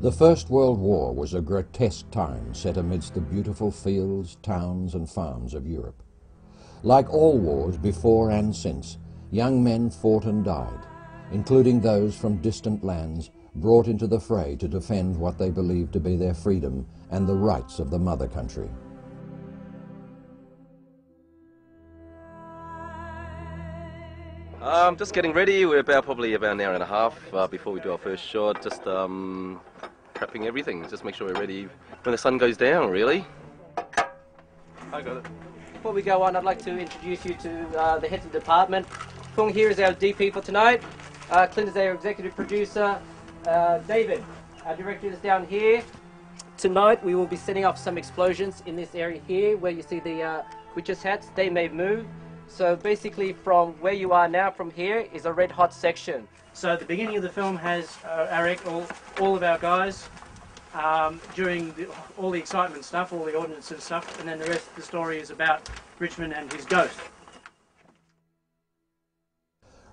The First World War was a grotesque time set amidst the beautiful fields, towns and farms of Europe. Like all wars before and since, young men fought and died, including those from distant lands brought into the fray to defend what they believed to be their freedom and the rights of the mother country. Just getting ready. We're probably about an hour and a half before we do our first shot. Just prepping everything. Just make sure we're ready when the sun goes down, really. I got it. Before we go on, I'd like to introduce you to the heads of the department. Fung here is our DP for tonight. Clint is our executive producer. David, our director, is down here. Tonight we will be setting off some explosions in this area here where you see the witches' hats. They may move. So basically from where you are now, from here, is a red hot section. So the beginning of the film has all of our guys during all the excitement stuff, all the ordnance and stuff, and then the rest of the story is about Richmond and his ghost.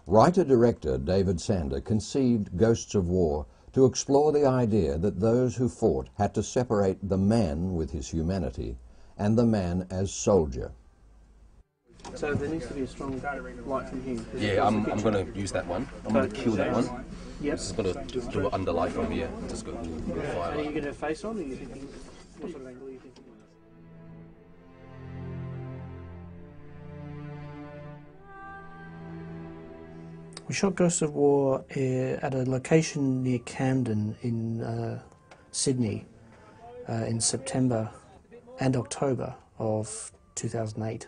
Writer-director David Sander conceived Ghosts of War to explore the idea that those who fought had to separate the man with his humanity and the man as soldier. So there needs to be a strong light from here. Yeah, I'm going to use that one. I'm going to kill that one. Yep. Just going to do an underlight from here. Just go fire. Are you going to face on, or are you thinking, what sort of angle are you thinking? We shot Ghosts of War at a location near Camden in Sydney in September and October of 2008.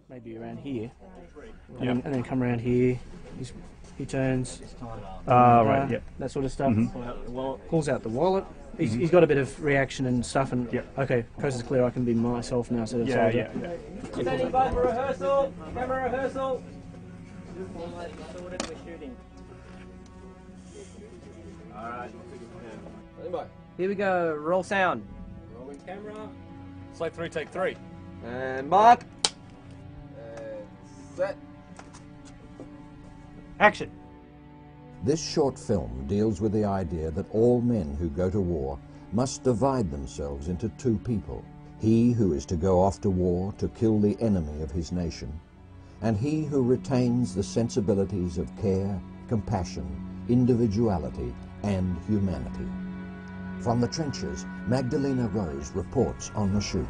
Maybe around here, and then come around here. He turns. Right, yeah. That sort of stuff. Pulls out the wallet. He's got a bit of reaction and stuff, and okay, coast is clear. I can be myself now. So Yeah. Standing by for rehearsal. Camera rehearsal. All right. Here we go. Roll sound. Rolling camera. Slate 3, take 3. And mark. Set. Action. This short film deals with the idea that all men who go to war must divide themselves into two people. He who is to go off to war to kill the enemy of his nation, and he who retains the sensibilities of care, compassion, individuality, and humanity. From the trenches, Magdalena Rose reports on the shoot.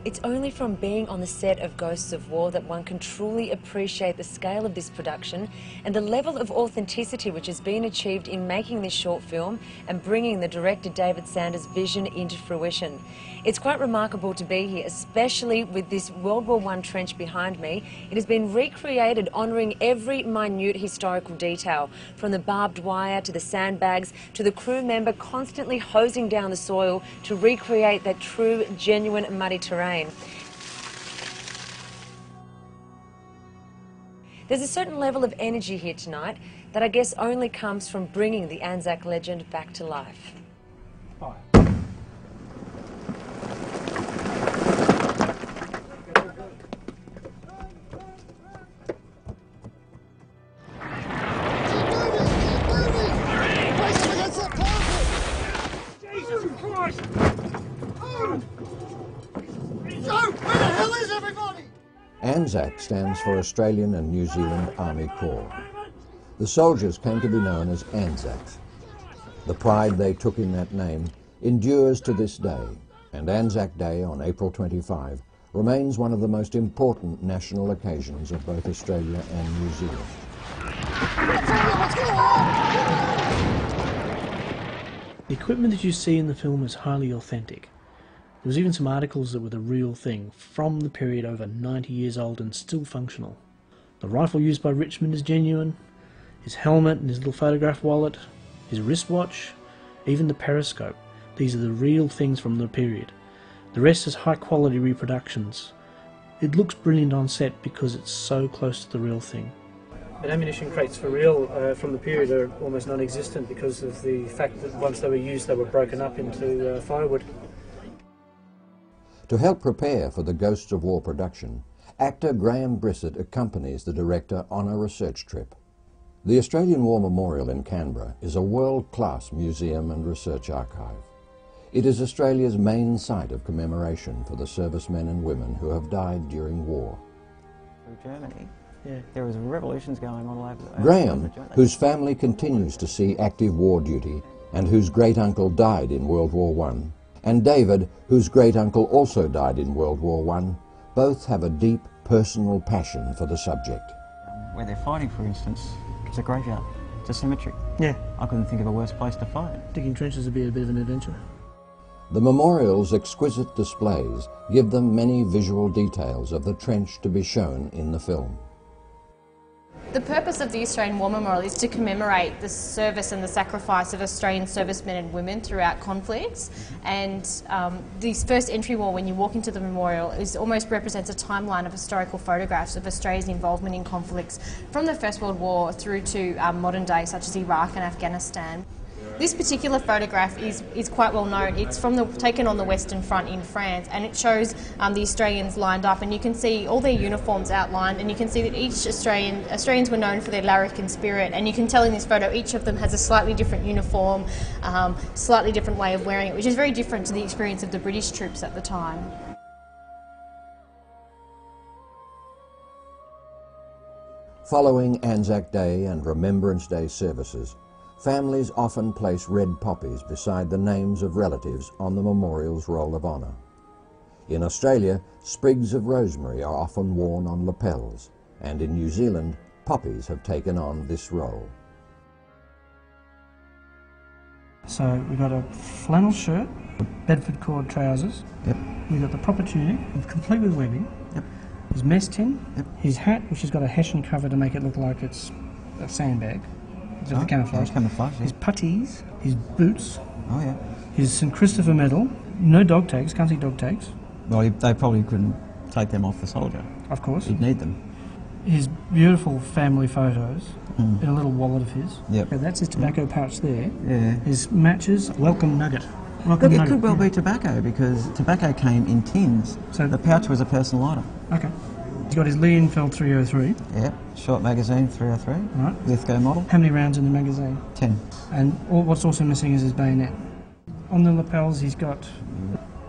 It's only from being on the set of Ghosts of War that one can truly appreciate the scale of this production and the level of authenticity which has been achieved in making this short film and bringing the director David Sander's vision into fruition. It's quite remarkable to be here, especially with this World War I trench behind me. It has been recreated honouring every minute historical detail, from the barbed wire to the sandbags to the crew member constantly hosing down the soil to recreate that true, genuine muddy terrain. There's a certain level of energy here tonight that I guess only comes from bringing the Anzac legend back to life. Jesus Christ! Joe, where the hell is everybody? ANZAC stands for Australian and New Zealand Army Corps. The soldiers came to be known as Anzacs. The pride they took in that name endures to this day, and Anzac Day on April 25 remains one of the most important national occasions of both Australia and New Zealand. The equipment that you see in the film is highly authentic. There was even some articles that were the real thing, from the period over 90 years old and still functional. The rifle used by Richmond is genuine, his helmet and his little photograph wallet, his wristwatch, even the periscope. These are the real things from the period. The rest is high quality reproductions. It looks brilliant on set because it's so close to the real thing. But ammunition crates for real from the period are almost non-existent because of the fact that once they were used they were broken up into firewood. To help prepare for the Ghosts of War production, actor Graham Brissett accompanies the director on a research trip. The Australian War Memorial in Canberra is a world-class museum and research archive. It is Australia's main site of commemoration for the servicemen and women who have died during war. Through Germany, there was revolutions going on all over. Graham, whose family continues to see active war duty and whose great-uncle died in World War I, and David, whose great-uncle also died in World War I, both have a deep personal passion for the subject. Where they're fighting, for instance, it's a graveyard, it's a cemetery. Yeah. I couldn't think of a worse place to fight. Digging trenches would be a bit of an adventure. The memorial's exquisite displays give them many visual details of the trench to be shown in the film. The purpose of the Australian War Memorial is to commemorate the service and the sacrifice of Australian servicemen and women throughout conflicts. And this first entry wall, when you walk into the memorial, almost represents a timeline of historical photographs of Australia's involvement in conflicts from the First World War through to modern day, such as Iraq and Afghanistan. This particular photograph is quite well known. It's taken on the Western Front in France, and it shows the Australians lined up, and you can see all their uniforms outlined, and you can see that each Australians were known for their larrikin spirit, and you can tell in this photo each of them has a slightly different uniform, slightly different way of wearing it, which is very different to the experience of the British troops at the time. Following Anzac Day and Remembrance Day services, families often place red poppies beside the names of relatives on the memorial's roll of honour. In Australia, sprigs of rosemary are often worn on lapels, and in New Zealand, poppies have taken on this role. So we've got a flannel shirt, Bedford cord trousers. Yep. We've got the proper tunic, complete with webbing. Yep. His mess tin. Yep. His hat, which has got a hessian cover to make it look like it's a sandbag. Just the camouflage. Yeah, camouflage, yeah. His puttees, his boots, Oh yeah. his St Christopher medal, no dog tags, can't see dog tags, Well, they probably couldn't take them off the soldier. of course. He'd need them. His beautiful family photos in a little wallet of his. Yep. And that's his tobacco pouch there. Yeah. His matches, welcome nugget. Look, it could well be tobacco, because tobacco came in tins. So- the pouch was a personal item. Okay. He's got his Lilienfeld 303. Yep. Short magazine 303. Right. Lithgow model. How many rounds in the magazine? 10. And what's also missing is his bayonet. On the lapels he's got...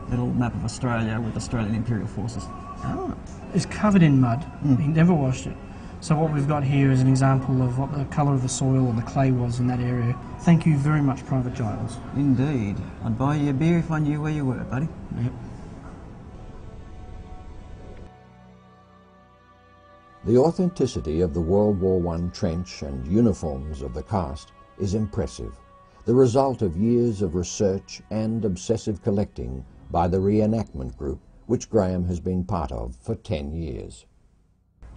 Little map of Australia with Australian Imperial Forces. Oh. It's covered in mud. He never washed it. So what we've got here is an example of what the colour of the soil or the clay was in that area. Thank you very much, Private Giles. Indeed. I'd buy you a beer if I knew where you were, buddy. Yep. The authenticity of the World War I trench and uniforms of the cast is impressive, the result of years of research and obsessive collecting by the reenactment group, which Graham has been part of for 10 years.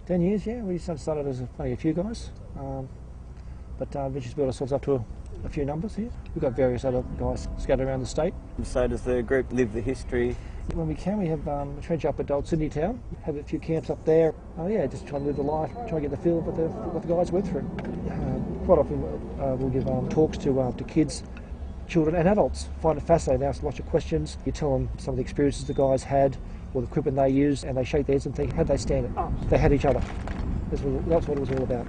10 years, yeah. We started as only a few guys, but we just built ourselves up to a few numbers here. We've got various other guys scattered around the state. So does the group live the history? When we can, we have a trench up at Old Sydney Town, have a few camps up there. Just trying to live the life, try to get the feel of what the guys went through. Quite often we'll give talks to kids, children and adults. Find it fascinating. They ask lots of questions. You tell them some of the experiences the guys had or the equipment they used, and they shake their heads and think, how'd they stand it? They had each other. That's what it was all about.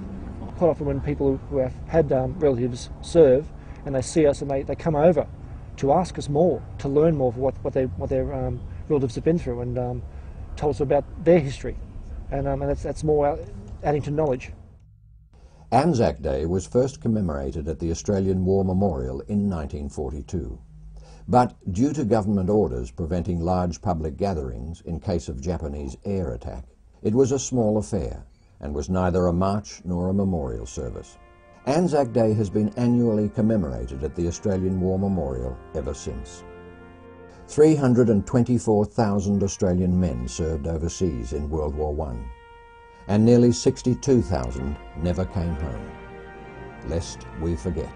Quite often when people who have had relatives serve and they see us and they come over to ask us more, to learn more of what their relatives have been through, and tell us about their history, and that's more adding to knowledge. Anzac Day was first commemorated at the Australian War Memorial in 1942. But due to government orders preventing large public gatherings in case of Japanese air attack, it was a small affair and was neither a march nor a memorial service. Anzac Day has been annually commemorated at the Australian War Memorial ever since. 324,000 Australian men served overseas in World War I, and nearly 62,000 never came home. Lest we forget.